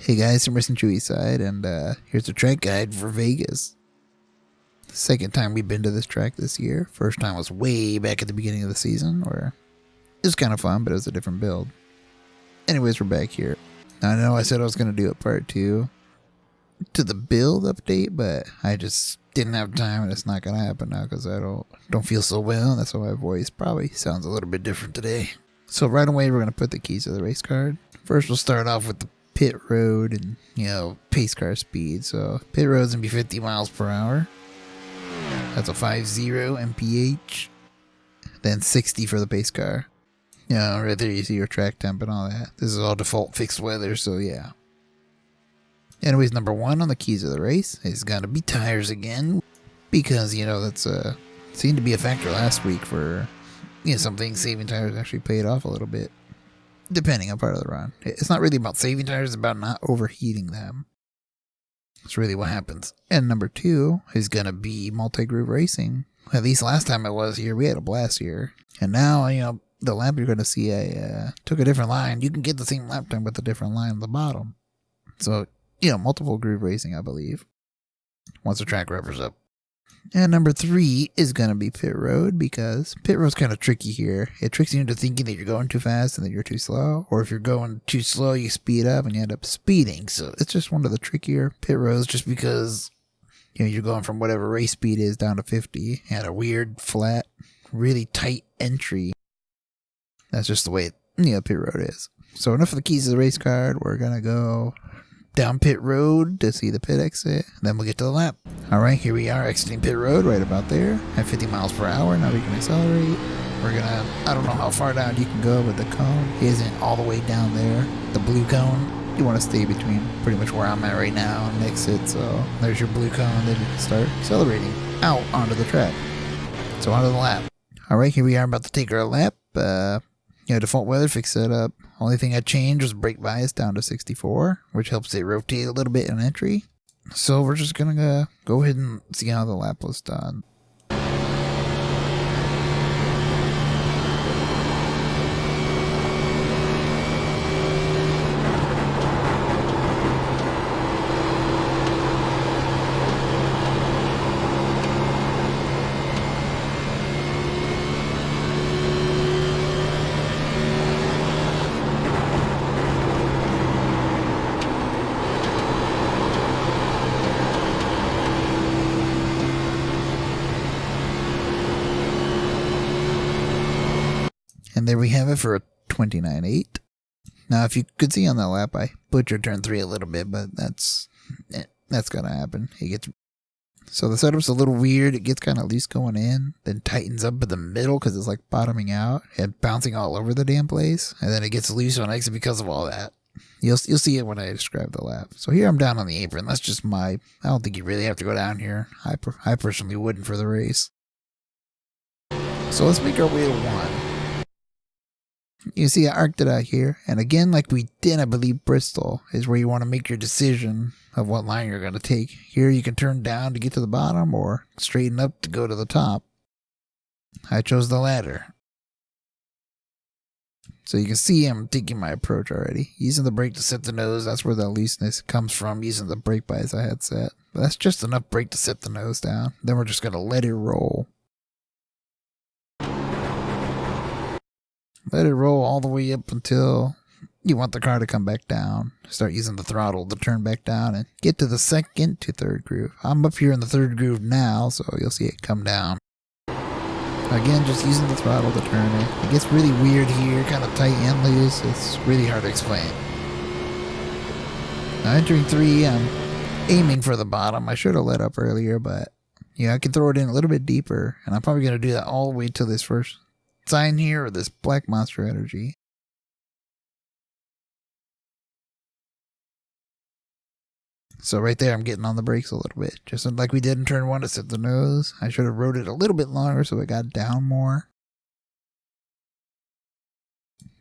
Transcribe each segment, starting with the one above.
Hey guys, I'm Racing Chewy side, and here's a track guide for Vegas. Second time we've been to this track this year. First time was way back at the beginning of the season, where it was kind of fun, but it was a different build. Anyways, we're back here. Now, I know I said I was going to do a part 2 to the build update, but I just didn't have time, and it's not going to happen now because I don't feel so well, and that's why my voice probably sounds a little bit different today. So right away, we're going to put the keys to the race card. First, we'll start off with the pit road and, pace car speed. So pit road's gonna be 50 miles per hour. That's a 50 mph. Then 60 for the pace car. Right there you see your track temp and all that. This is all default fixed weather, so yeah. Anyways, number 1 on the keys of the race is gonna be tires again. Because, that's seemed to be a factor last week for some things saving tires actually paid off a little bit. Depending on part of the run. It's not really about saving tires, it's about not overheating them. That's really what happens. And number 2 is going to be multi-groove racing. At least last time I was here, we had a blast here. And now, the lap you're going to see, I took a different line. You can get the same lap time with a different line at the bottom. So, multiple groove racing, I believe. Once the track revers up. And number 3 is going to be pit road, because pit road's kind of tricky here. It tricks you into thinking that you're going too fast and that you're too slow. Or if you're going too slow, you speed up and you end up speeding. So it's just one of the trickier pit roads just because, you're going from whatever race speed is down to 50 at a weird, flat, really tight entry. That's just the way, pit road is. So enough of the keys to the race card. We're going to go down pit road to see the pit exit. Then we'll get to the lap. Alright, here we are exiting pit road right about there at 50 miles per hour. Now we can accelerate. We're gonna, I don't know how far down you can go, but the cone isn't all the way down there. The blue cone, you want to stay between pretty much where I'm at right now and exit. So there's your blue cone. Then you can start accelerating out onto the track. So onto the lap. Alright, here we are about to take our lap. Default weather, fix setup. Only thing I changed was brake bias down to 64, which helps it rotate a little bit in entry. So we're just gonna go ahead and see how the lap was done. And there we have it for a 29.8. Now, if you could see on that lap, I butchered turn 3 a little bit, but that's gonna happen. So the setup's a little weird. It gets kind of loose going in, then tightens up in the middle because it's like bottoming out and bouncing all over the damn place, and then it gets loose on exit because of all that. You'll see it when I describe the lap. So here I'm down on the apron. That's just I don't think you really have to go down here. I personally wouldn't for the race. So let's make our way to 1. You see, I arced it out here, and again, like we did, I believe Bristol is where you want to make your decision of what line you're going to take. Here you can turn down to get to the bottom, or straighten up to go to the top. I chose the latter. So you can see I'm taking my approach already. Using the brake to set the nose, that's where the looseness comes from, using the brake bias I had set. But that's just enough brake to set the nose down. Then we're just going to let it roll. Let it roll all the way up until you want the car to come back down. Start using the throttle to turn back down and get to the second to third groove. I'm up here in the third groove now, so you'll see it come down. Again, just using the throttle to turn it. It gets really weird here, kind of tight and loose. It's really hard to explain. Now entering 3, I'm aiming for the bottom. I should have let up earlier, but I can throw it in a little bit deeper, and I'm probably going to do that all the way to this first sign here, or this black monster energy. So right there, I'm getting on the brakes a little bit. Just like we did in turn 1 to set the nose. I should have rode it a little bit longer so it got down more.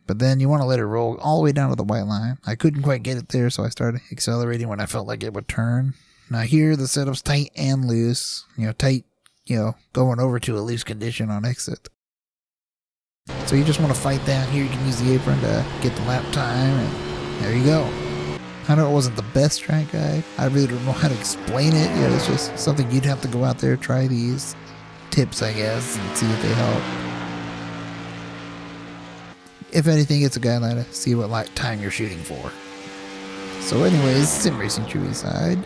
But then you want to let it roll all the way down to the white line. I couldn't quite get it there, so I started accelerating when I felt like it would turn. Now here, the setup's tight and loose. Tight, going over to a loose condition on exit. So you just want to fight down here. You can use the apron to get the lap time, and there you go. I know it wasn't the best track guide. I really don't know how to explain it. Yeah, it's just something you'd have to go out there, try these tips, I guess, and see if they help. If anything, it's a guideline to see what time you're shooting for. So anyways, Sim Racing Chewy side.